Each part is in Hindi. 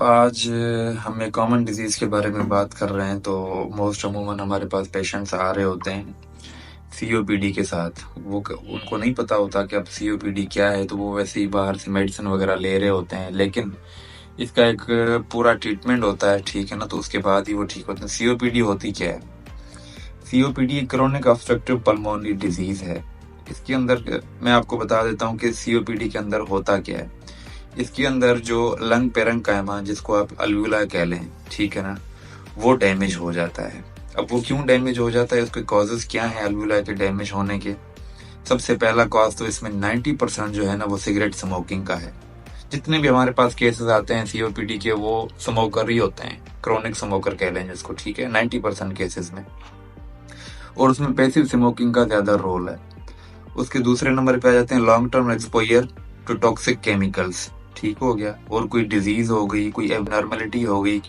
आज हम एक कॉमन डिजीज के बारे में बात कर रहे हैं। तो मोस्ट अमूमन हमारे पास पेशेंट्स आ रहे होते हैं सीओपीडी के साथ। उनको नहीं पता होता कि अब सीओपीडी क्या है, तो वो वैसे ही बाहर से मेडिसिन वगैरह ले रहे होते हैं, लेकिन इसका एक पूरा ट्रीटमेंट होता है, ठीक है ना। तो उसके बाद ही वो ठीक होते हैं। सीओपीडी होती क्या है? COPD chronic obstructive pulmonary disease है। इसके अंदर मैं आपको बता देता हूँ कि सीओपीडी के अंदर होता क्या है। इसके अंदर जो लंग पेरेन्काइमा, जिसको आप अल्वुला कह लें, ठीक है ना, वो डैमेज हो जाता है। अब वो क्यों डैमेज हो जाता है, उसके कॉजेज क्या है अल्वुला के डैमेज होने के? सबसे पहला कॉज तो इसमें 90% जो है ना वो सिगरेट स्मोकिंग का है। जितने भी हमारे पास केसेस आते हैं सीओपीडी के, वो स्मोकर ही होते हैं, क्रोनिक स्मोकर कह लें जिसको, ठीक है, 90% केसेस में। और उसमें पैसिव स्मोकिंग का ज्यादा रोल है। उसके दूसरे नंबर पे आ जाते हैं long term exposure to toxic chemicals, ठीक हो गया। और कोई डिजीज हो गई, कोई एबनॉर्मेलिटी हो गई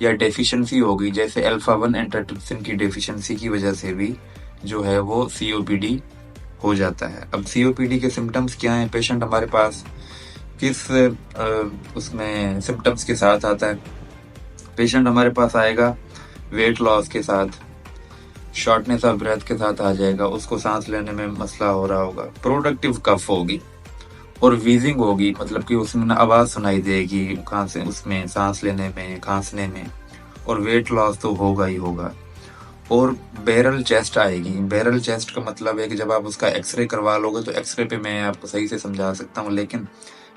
या डेफिशिएंसी हो गई, जैसे अल्फा-1 एंटीट्रिप्सिन की डेफिशिएंसी की वजह से भी जो है वो सीओपीडी हो जाता है। अब सीओपीडी के सिम्टम्स क्या हैं? पेशेंट हमारे पास किस उसमें सिम्टम्स के साथ आता है? पेशेंट हमारे पास आएगा वेट लॉस के साथ, शॉर्टनेस ऑफ ब्रेथ के साथ आ जाएगा, उसको सांस लेने में मसला हो रहा होगा, प्रोडक्टिव कफ होगी और वीजिंग होगी, मतलब कि उसमें ना आवाज सुनाई देगी खांसे, उसमें सांस लेने में, खांसने में। और वेट लॉस तो होगा ही होगा। और बैरल चेस्ट आएगी। बैरल चेस्ट का मतलब है कि जब आप उसका एक्सरे करवा लोगे, तो एक्सरे पे मैं आपको सही से समझा सकता हूँ, लेकिन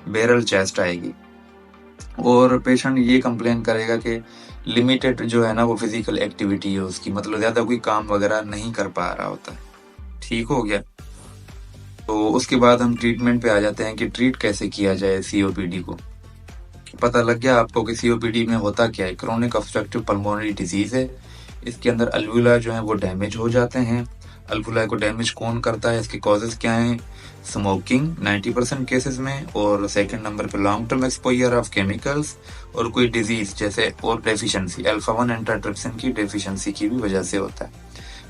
बैरल चेस्ट आएगी। और पेशेंट ये कंप्लेन करेगा कि लिमिटेड जो है ना वो फिजिकल एक्टिविटी है उसकी, मतलब ज्यादा कोई काम वगैरह नहीं कर पा रहा होता है, ठीक हो गया। तो उसके बाद हम ट्रीटमेंट पे आ जाते हैं कि ट्रीट कैसे किया जाए सीओपीडी को। पता लग गया आपको कि सीओपीडी में होता क्या है? क्रोनिक ऑब्स्ट्रक्टिव पल्मोनरी डिजीज है। इसके अंदर अल्वुला जो है वो डैमेज हो जाते हैं। अल्वुला को डैमेज कौन करता है? इसके कॉजेज क्या हैं? स्मोकिंग 90% केसेस में, और सेकंड नंबर पे long term exposure of chemicals, और कोई डिजीज जैसे और डेफिशिएंसी, अल्फा-1 एंटीट्रिप्सिन की डेफिशिएंसी की भी वजह से होता है।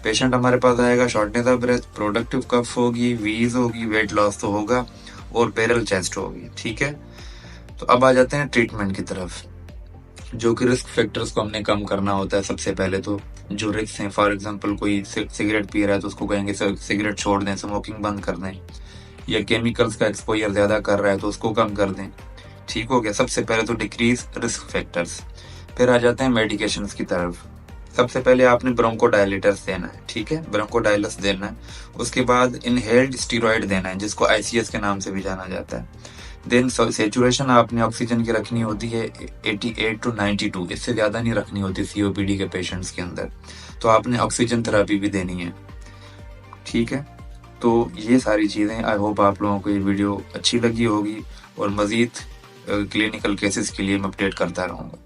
पेशेंट हमारे पास आएगा, shortness of breath, productive cough होगी, वीज होगी, वेट लॉस तो होगा, और बैरल चेस्ट होगी, ठीक है। तो अब आ जाते हैं ट्रीटमेंट की तरफ, जो कि रिस्क फैक्टर्स को हमने कम करना होता है। सबसे पहले तो जो रिस्क हैं, फॉर एग्जांपल कोई सिगरेट पी रहा है तो उसको कहेंगे सिगरेट छोड़ दें, स्मोकिंग बंद कर दें, या केमिकल्स का एक्सपोजर ज्यादा कर रहा है तो उसको कम कर दें, ठीक हो गया। सबसे पहले तो डिक्रीज रिस्क फैक्टर्स। फिर आ जाते हैं मेडिकेशंस की तरफ। सबसे पहले आपने ब्रोंकोडायलेटर्स देना है, ठीक है, ब्रोंकोडायलस देना है। उसके बाद इनहेल्ड स्टीरॉयड देना है, जिसको आईसीएस के नाम से भी जाना जाता है। देन सेचुरेशन आपने ऑक्सीजन की रखनी होती है 88 to 92, इससे ज्यादा नहीं रखनी होती सीओपीडी के पेशेंट्स के अंदर। तो आपने ऑक्सीजन थेरेपी भी देनी है, ठीक है। तो ये सारी चीजें, आई होप आप लोगों को ये वीडियो अच्छी लगी होगी, और मजीद क्लिनिकल केसेस के लिए मैं अपडेट करता रहूंगा।